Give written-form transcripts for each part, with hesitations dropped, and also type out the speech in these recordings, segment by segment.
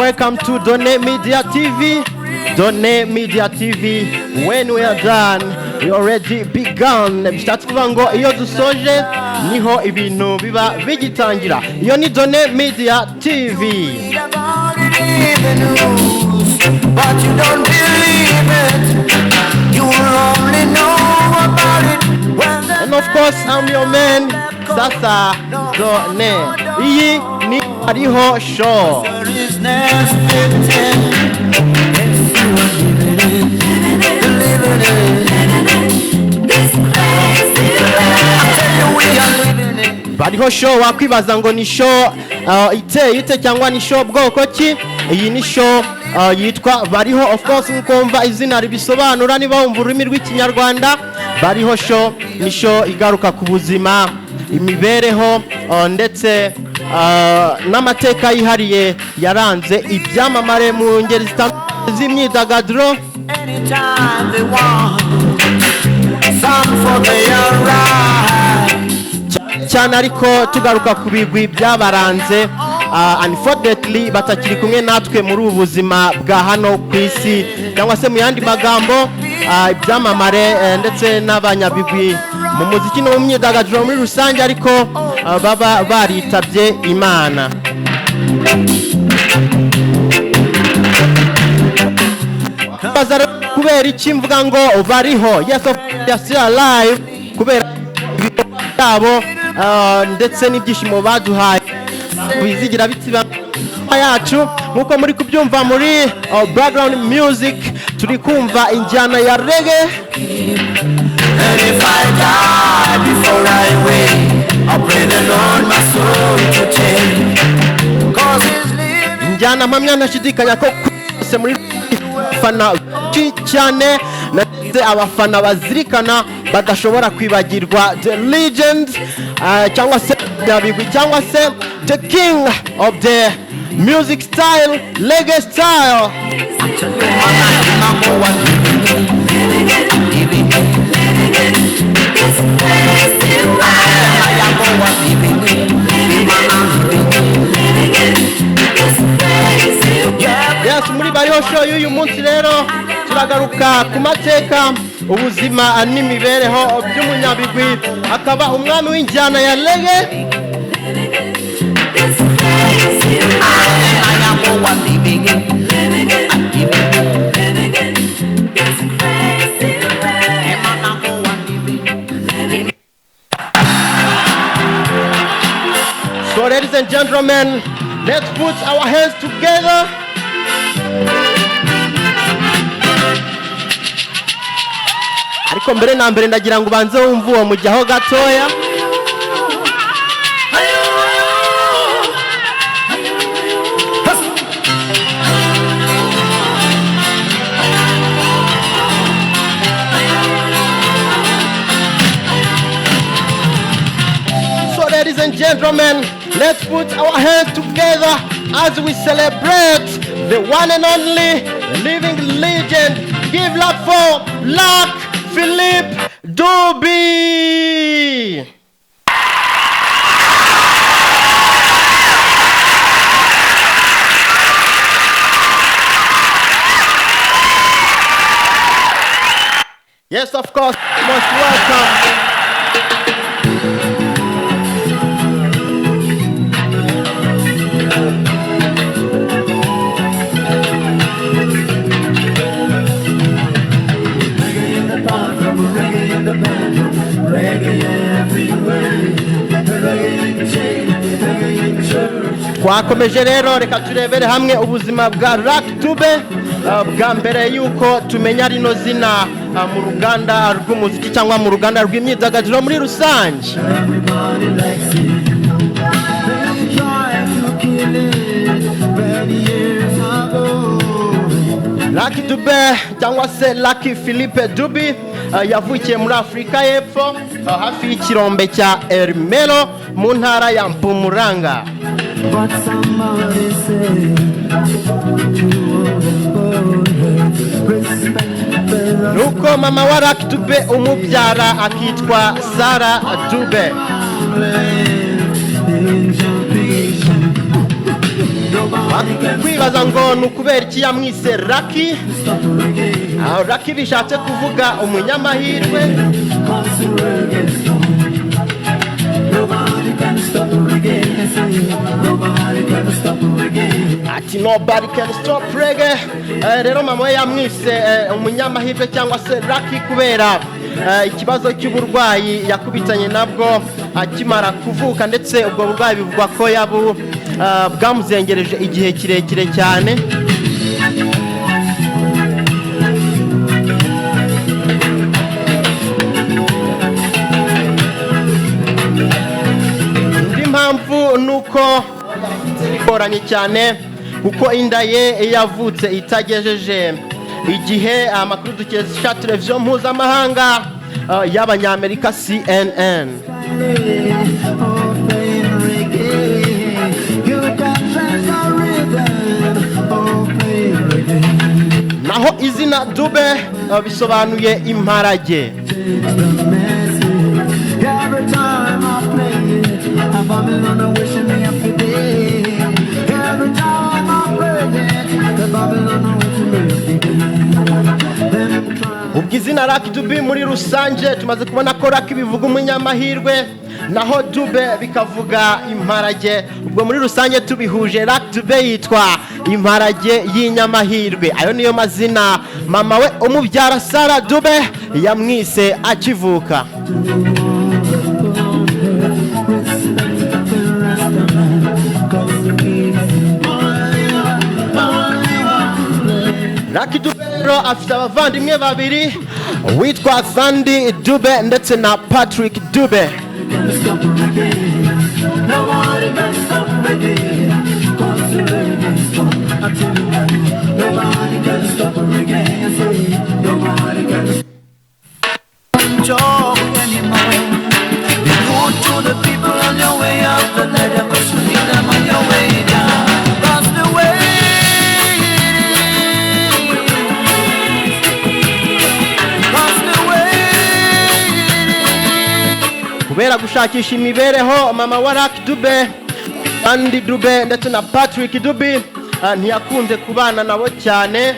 Welcome to Donate Media TV. Donate Media TV. When we are done, we already begun. Bishatse kuvuga ngo iyo dusoje niho ibintu biba bigitangira. Iyo ni Donate Media TV. But you don't believe it. You only know about it. And of course, I'm your man, Sasa Done. Iyi ni Ariho Show. Bariho Show wakwibaza ngo ni show ite cyangwa ni show bwoko ki? Iyi ni show yitwa Bariho, of course nkumva izina ribisobanura niba wumva ururimi rw'ikinyarwanda. Bariho Show ni show igaruka ku buzima, imibereho ndetse n'amateka yihariye yaranze ibyamamare mu ngeri zitandukanye z'imyidagaduro. Cyane ariko tugaruka ku bigwi byabaranze unfortunately batakiri kumwe natwe muri ubu buzima bwa hano ku isi, cyangwa se mu yandi magambo ibyamamare ndetse n'abanyabigwi mu muziki no mu myidagaduro muri rusange, ariko baba baritabye Imana. Kubera iki mvuga ngo bariho? Yes, of course, still alive. Kubera yabo ndetse n'ibyishimo baduhaye bizigira bitiba yacu, nkuko muri kubyumva muri background music turi kumva injyana ya reggae. And if I die before I wake, I pray the Lord my soul to take. Cause he's living. Injyana mpamya ntashidikanya ko kwese muri fana cyane ndetse abafana bazirikana badashobora kwibagirwa the legend cyangwa se yabigwi cyangwa se the king of the music style, reggae style. Yes, muri Bariho Show y'uyu munsi rero turagaruka ku mateka, ubuzima n'imibereho by'umunyabigwi akaba umwami w'injyana ya reggae. So ladies and gentlemen, let's put our hands together. Ariko mbere na mbere ndagira ngo banze wumve uwo mujyaho gatoya. So ladies and gentlemen, let's put our hands together as we celebrate the one and only living legend. Give love for Luck Philippe Dube. Yes, of course, most welcome. Twakomeje rero reka turebere hamwe ubuzima bwa Luck Dube bwa mbere yuko tumenya rino zina mu ruganda rw'umuziki cyangwa mu ruganda rw'imyidagaduro muri rusange. Luck Dube cyangwa se Luck Philippe Dube yavukiye muri Afrika y'Epfo hafi y'ikirombe cya Ermelo mu ntara ya Mpumalanga. ko mama wa Lucky Dube umubyara akitwa Sarah Dube. Kwibaza ngo nukubera iki yamwise Lucky? Lucky bishatse kuvuga umunyamahirwe. Ati nobody can stop reggae. Rero mama we yamwise umunyamahirwe cyangwa se Lucky kubera ikibazo cy'uburwayi yakubitanye nabwo akimara kuvuka, ndetse ubwo burwayi bivugwa ko bwamuzengereje igihe kirekire cyane. Impamvu nuko bikoranye cyane kuko inda ye yavutse itagejeje igihe. Amakuru dukesha televiziyo mpuzamahanga y'abanyamerika CNN. Naho izina Dube bisobanuye imparage. Ubwo izina Lucky Dube muri rusange tumaze kubona ko Lucky bivuga umunyamahirwe, naho Dube bikavuga imparage. Ubwo muri rusange tubihuje, Lucky Dube yitwa imparage y'inyamahirwe. Ayo niyo mazina mama we umubyara Sarah Dube yamwise akivuka. Lucky Dube afite abavandimwe babiri witwa Sandy Dube ndetse na Patrick Dube. Kubera gushakisha imibereho, mama wa Lucky Dube, Sandy Dube ndetse na Patrick Dube ntiyakunze kubana nabo cyane.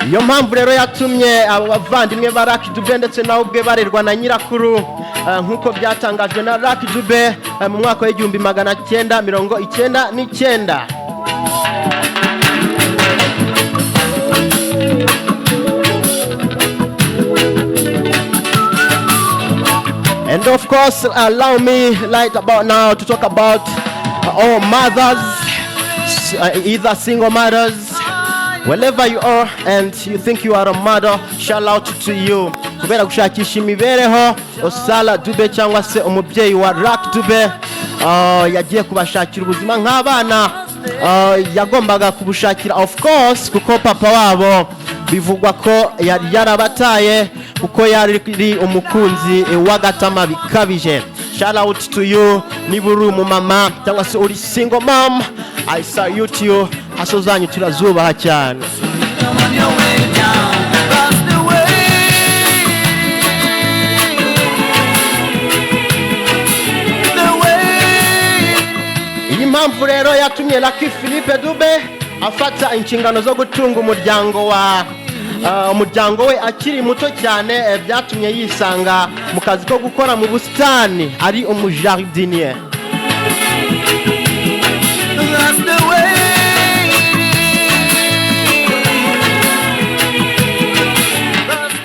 Iyo mpamvu rero yatumye abo bavandimwe ba Lucky Dube ndetse nawe ubwe barerwa na nyirakuru, nk'uko byatangajwe na Lucky Dube mu mwaka w'1999. And of course, allow me right about now to talk about all mothers, either single mothers, wherever you are and you think you are a mother, shout out to you. Kubera gushakisha imibereho, Sarah Dube cyangwa se umubyeyi wa Lucky Dube yagiye kubashakira ubuzima nk'abana yagombaga kubushakira, of course, kuko papa wabo bivugwa ko yari yarabataye kuko yari umukunzi w'agatama bikabije. Shout out to you, niba uri umumama cyangwa se uri single mom, I salute you. Haso zanyu turazubaha cyane. Iyi mpamvu rero yatumye Lucky Philippe Dube afata inshingano zo gutunga umuryango we akiri muto cyane, byatumye yisanga mu kazi ko gukora mu busitani, ari umujardinier.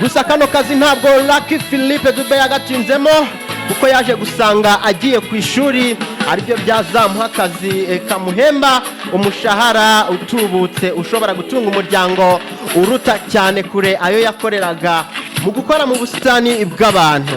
Gusa kano kazi ntabwo Lucky Philippe Dube yagatinzemo, kuko yaje gusanga agiye ku ishuri aribyo byazamuha akazi kamuhemba umushahara utubutse ushobora gutunga umuryango uruta cyane kure ayo yakoreraga mu gukora mu busitani bw'abantu.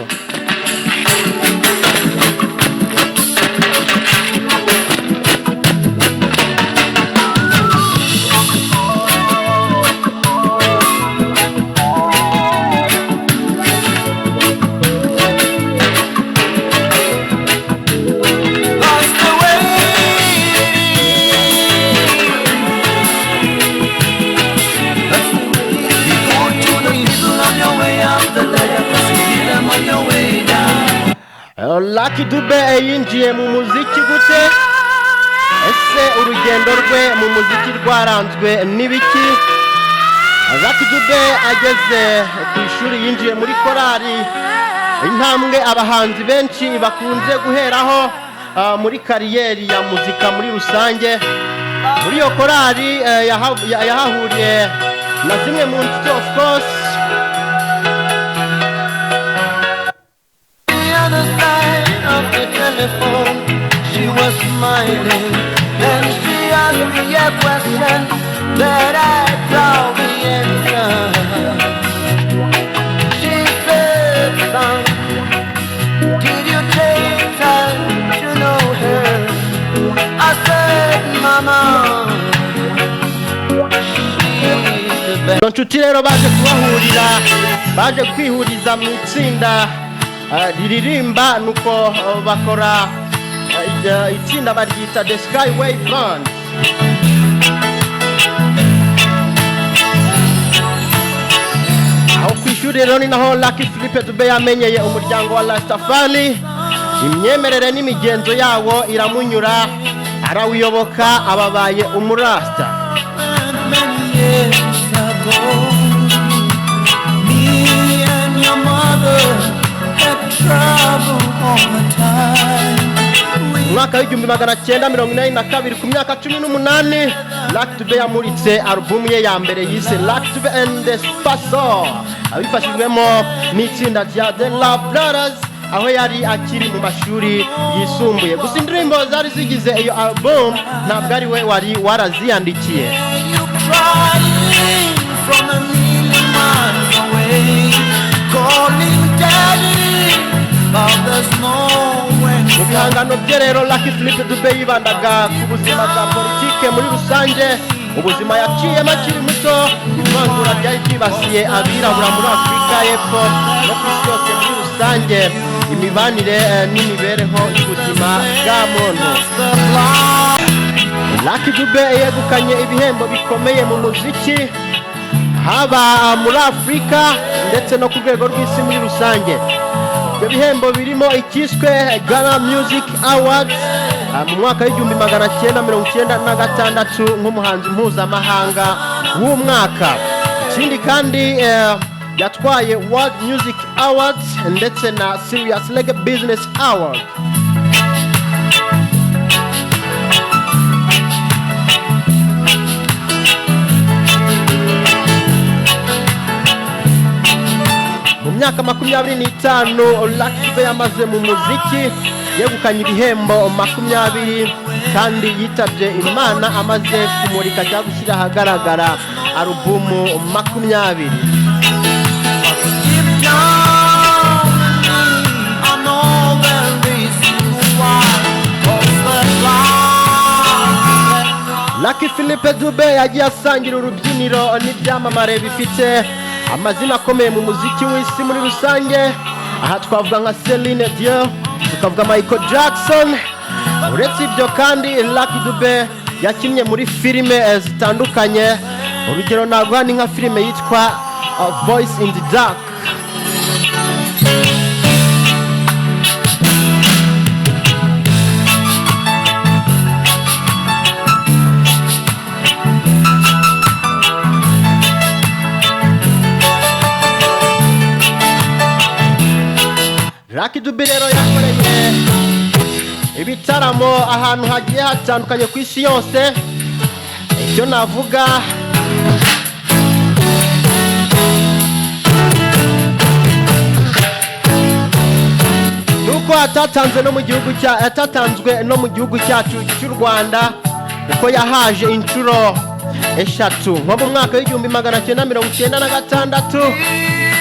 Lucky Dube yinjiye mu muziki gute? Ese urugendo rwe mu muziki rwaranzwe n'ibiki? Lucky Dube ageze ku ishuri yinjiye muri korali, intambwe abahanzi benshi bakunze guheraho muri kariyeri ya muzika muri rusange. Muri iyo korali yahahuriye na zimwe mu nshuti, of course. Telephone, she was smiling and she asked me a question that I told the answer. She said, son, did you take time to know her? I said, mama, she's the best. Nshuti rero baje kubahurira, baje kwihuriza mu itsinda riririmba, nuko bakora itsinda baryita The Skyway Band. Aho kwishuri rero ni naho Lucky Philippe Dube yamenyeye umuryango wa Rastafari, imyemerere n'imigenzo yawo iramunyura, arawiyoboka, ababaye umurasta. Mwaka w'igihumbi magana cyenda 1982 ku myaka 18, Lucky Dube yamuritse album ye ya mbere yise Lucky Dube and the Spasso, abifashijwemo n'itsinda rya The Love Brothers, aho yari akiri mu mashuri yisumbuye. Gusa indirimbo zari zigize iyo album ntabwo ari we wari waraziyandikiye. Mu bihangano bye rero Lucky Philippe Dube yibandaga ku buzima bwa politike muri rusange, ubuzima yaciyemo akiri muto, ivangura ryari ryibasiye abirabura muri Afurika y'Epfo no ku isi yose muri rusange, imibanire n'imibereho y'ubuzima bwa muntu. Lucky Dube yegukanye ibihembo bikomeye mu muziki, haba muri Afurika ndetse no ku rwego rw'isi muri rusange. Ibyo bihembo birimo ikiswe Ghana Music Awards mu mwaka w'igihumbi magana cyenda 1996 nk'umuhanzi mpuzamahanga w'umwaka. Ikindi kandi yatwaye World Music Awards ndetse na Serious Reggae Business Award. Mu myaka 25 Lucky Dube yamaze mu muziki, yegukanye ibihembo 20 kandi yitabye Imana amaze kumurika cyangwa gushyira ahagaragara alubumu 20. Lucky Philippe Dube yagiye asangira urubyiniro n'ibyamamare bifite amazina akomeye mu muziki w'isi muri rusange. Aha twavuga nka Celine Dion, tukavuga Michael Jackson. Uretse ibyo kandi Lucky Dube yakinnye muri filime zitandukanye. Urugero naguha ni nka filime yitwa Voice in the Dark. Lucky Dube rero yakoreye ibitaramo ahantu hagiye hatandukanye ku isi yose. Icyo navuga nuko atatanzwe no mu gihugu cyacu cy'u Rwanda, kuko yahaje inshuro eshatu, nko mu mwaka w'igihumbi magana cyenda 1996,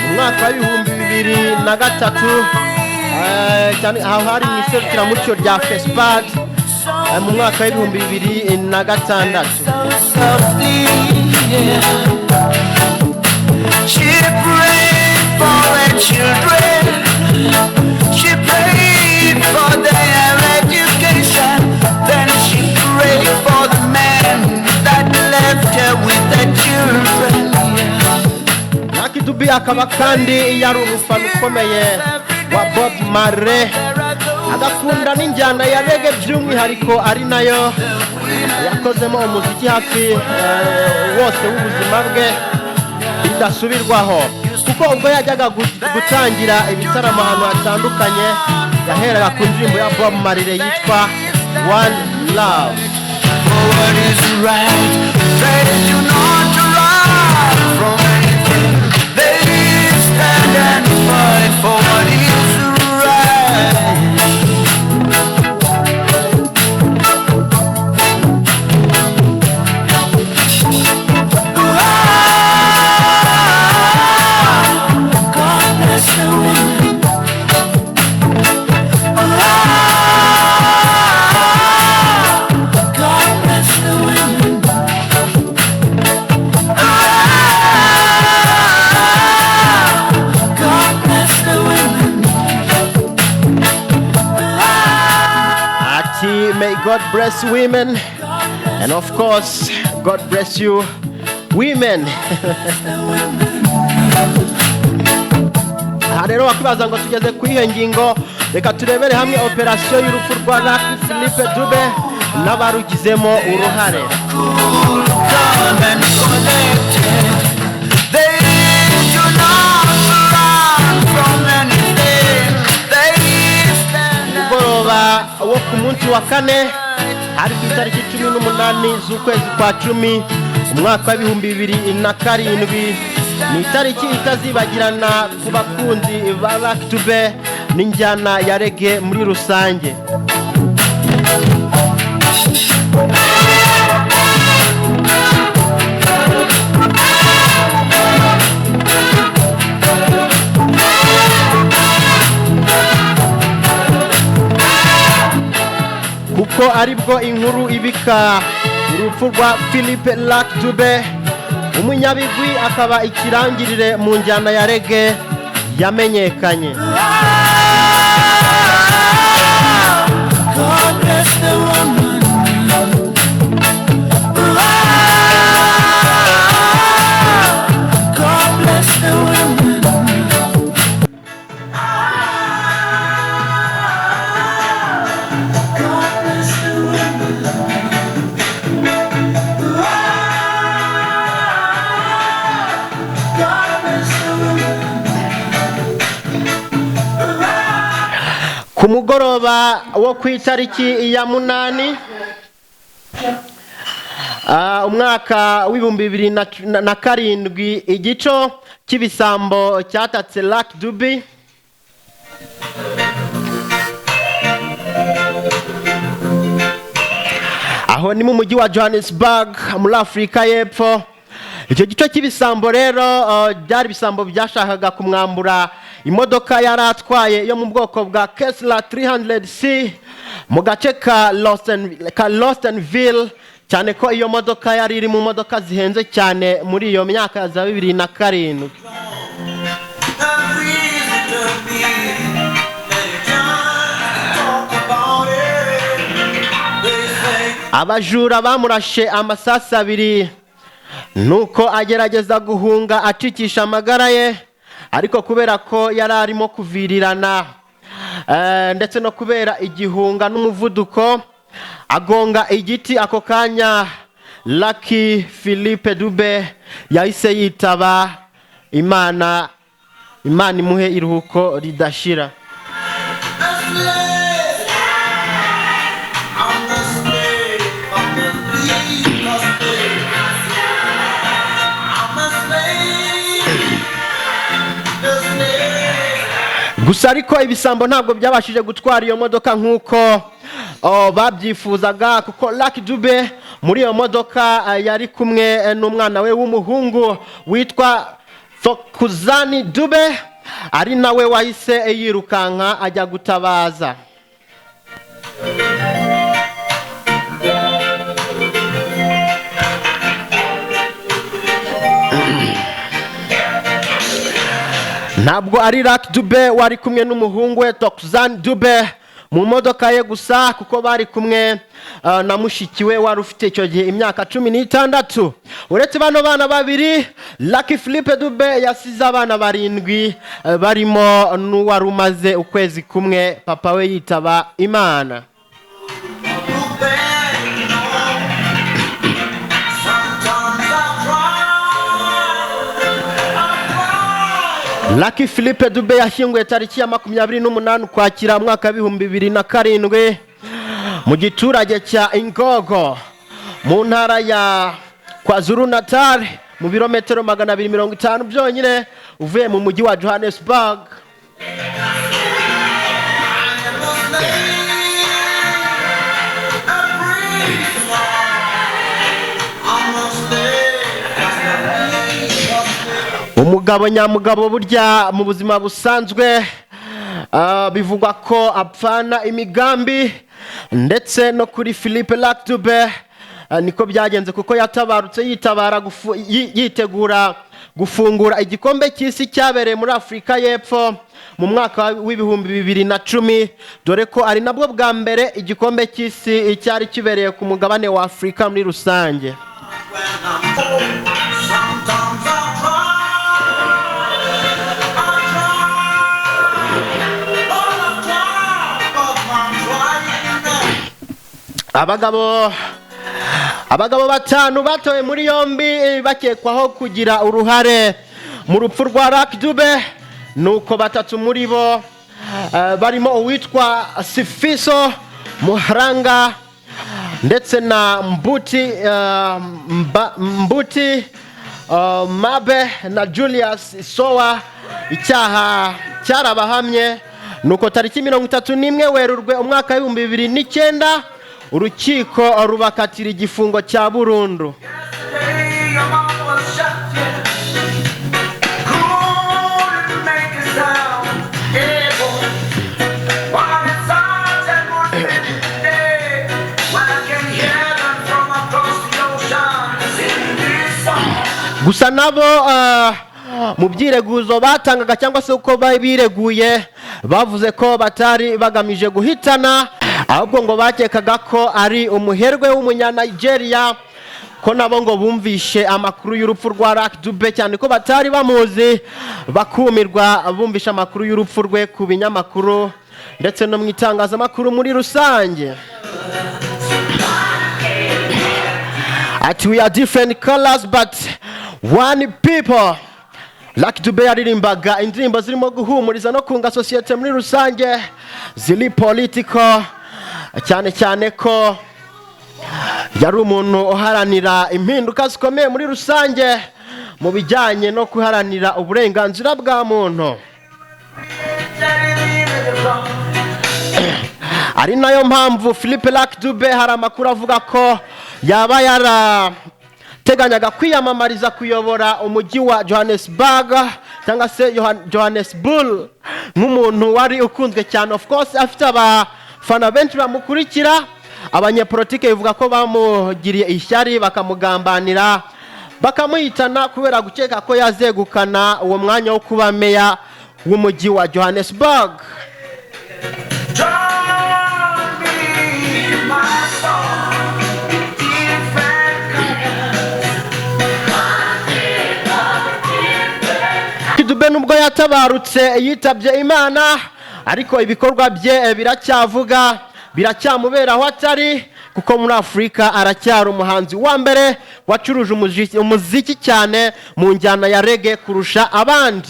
mu mwaka w'ibihumbi 2003 aho hari mu iserukiramuco rya Fespad, mu mwaka w'ibihumbi 2006. She prayed for her children, she prayed for their education, then she prayed for the man that left her with the children. Lucky Dube akaba kandi yari umufana ukomeye wa Bob Marley, agakunda n'injyana ya reggae by'umwihariko ari nayo yakozemo umuziki hafi wose w'ubuzima bwe bidasubirwaho, kuko ubwo yajyaga gutangira ibitaramo ahantu hatandukanye yaheraga ku ndirimbo ya Bob Marley yitwa One Love. What is right? They do not run from anything. They stand and fight for what is right. God bless the women. God bless the women. God bless the women. Ati, may God bless women, and of course God bless you women. Aha rero wakwibaza ngo tugeze ku ihe ngingo, reka turebere hamwe operasiyo y'urupfu rwa Lucky Philippe Dube n'abarugizemo uruhare. Come and collected. They do not run from anything. They stand and Umugoroba wo ku munsi wa kane hari ku itariki 18 z'ukwezi kwa 10 umwaka wa 2007, ni itariki itazibagirana ku bakunzi ba Lucky Dube n'injyana ya reggae muri rusange. Kuko aribwo inkuru ibika urupfu rwa Philippe Lucky Dube, umunyabigwi akaba ikirangirire mu njyana ya reggae yamenyekanye. God bless the woman. God bless the woman. God bless the woman. God bless the woman. Ku mugoroba wo ku itariki ya 8 umwaka w'ibihumbi 2007, igico cy'ibisambo cyatatse Lucky Dube. Aho ni mu mujyi wa Johannesburg muri Afrika y'Epfo. Icyo gico cy'ibisambo rero byari ibisambo byashakaga kumwambura imodoka yari atwaye yo mu bwoko bwa Chrysler 300C mu gace ka Lostenville, cyane ko iyo modoka yari iri mu modoka zihenze cyane muri iyo myaka za 2007. Abajura bamurashe amasasu 2 nuko agerageza guhunga acikisha amagara ye, ariko kubera ko yari arimo kuvirirana ndetse no kubera igihunga n'umuvuduko agonga igiti, ako kanya Lucky Philippe Dube yahise yitaba Imana. Imana imuhe iruhuko ridashira. Gusa ariko ibisambo ntabwo byabashije gutwara iyo modoka nk'uko babyifuzaga, kuko Lucky Dube muri iyo modoka yari kumwe n'umwana we w'umuhungu witwa Thokozani Dube, ari nawe wahise yirukanka ajya gutabaza. Ntabwo ari Lucky Dube wari kumwe n'umuhungu we Thokozani Dube, mu modoka ye gusa kuko bari kumwe na mushiki we wari ufite icyo gihe imyaka 16. Uretse bano bana babiri, Lucky Philippe Dube yasize abana 7 barimo n'uwari umaze ukwezi kumwe papa we yitaba Imana. Lucky Philippe Dube yashyinguye tariki ya 28 Ukwakira mwaka 2007 mu giturage cya Ingogo mu ntara ya KwaZulu Natal mu birometero 250 byonyine uvuye mu mujyi wa Johannesburg. Umugabo nyamugabo burya mu buzima busanzwe bivugwa ko apfana imigambi, ndetse no kuri Philippe Lucky Dube niko byagenze kuko yatabarutse yitegura gufungura igikombe cy'isi cyabereye muri Afurika y'Epfo mu mwaka w'2010, dore ko ari nabwo bwa mbere igikombe cy'isi cyari kibereye ku mugabane wa Afurika muri rusange. Abagabo 5 batowe muri yombi bakekwaho kugira uruhare mu rupfu rwa Lucky Dube, nuko 3 muri bo barimo uwitwa Sifiso Muharanga ndetse na Mbuti Mabe na Julius Sowa. Icyaha cyarabahamye, nuko tariki 31 Werurwe umwaka 2009 urukiko rubakatira igifungo cya burundu. Gusa nabo mu byireguzo batangaga cyangwa se uko bireguye bavuze ko batari bagamije guhitana, ahubwo ngo bakekaga ko ari umuherwe w'umunya-Nigeria, ko nabo ngo bumvishe amakuru y'urupfu rwa Lucky Dube cyane ko batari bamuzi, bakumirwa bumvisha amakuru y'urupfu rwe ku binyamakuru ndetse no mu itangazamakuru muri rusange. Ati we are different colors but one people. Lucky Dube yaririmbaga indirimbo zirimo guhumuriza no kunga societe muri rusange, ziri political, cyane ko yari umuntu uharanira impinduka zikomeye muri rusange mu bijyanye no kuharanira uburenganzira bwa muntu. Ari nayo mpamvu Philippe Lucky Dube hari amakuru avuga ko yaba yarateganyaga kwiyamamariza kuyobora umujyi wa Johannesburg cyangwa se Johannesburg nk'umuntu wari ukunzwe cyane. Of course afite abafana benshi bamukurikira. Abanyepolitike bivuga ko bamugiriye ishyari bakamugambanira bakamuhitana kubera gukeka ko yazegukana uwo mwanya wo kuba meya w'umujyi wa Johannesburg. Dube nubwo yatabarutse yitabye Imana, ariko ibikorwa bye biracyamubera aho atari, kuko muri Afurika aracyari umuhanzi wa mbere wacuruje umuziki cyane mu njyana ya reggae kurusha abandi.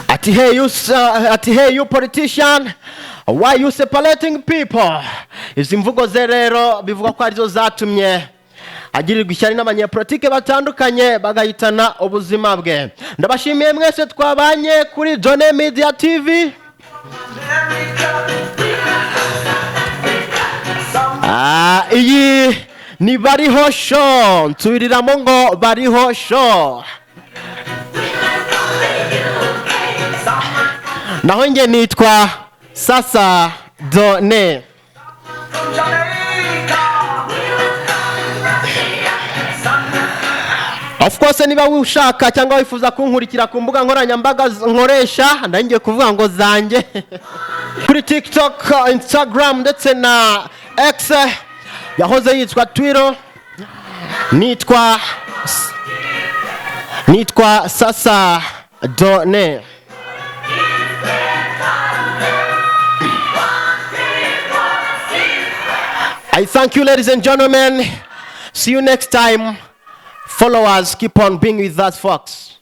Ati hey you politician, why you separating people? Izi mvugo ze rero bivuga ko arizo zatumye agirirwa ishyari n'abanyepolitike batandukanye bagahitana ubuzima bwe. Ndabashimiye mwese twabanye kuri Jone Media TV. Iyi ni Bariho Show, nsubiriramo ngo Bariho Show. Naho nge nitwa Sasa Done. Of course niba ushaka cyangwa wifuza kunkurikira ku mbuga nkoranyambaga nkoresha ndangiye kuvuga ngo zanjye kuri TikTok, Instagram ndetse na X yahoze yitwa Twitter, nitwa Sasa Done. I thank you, ladies and gentlemen. See you next time. Follow us. Keep on being with us, folks.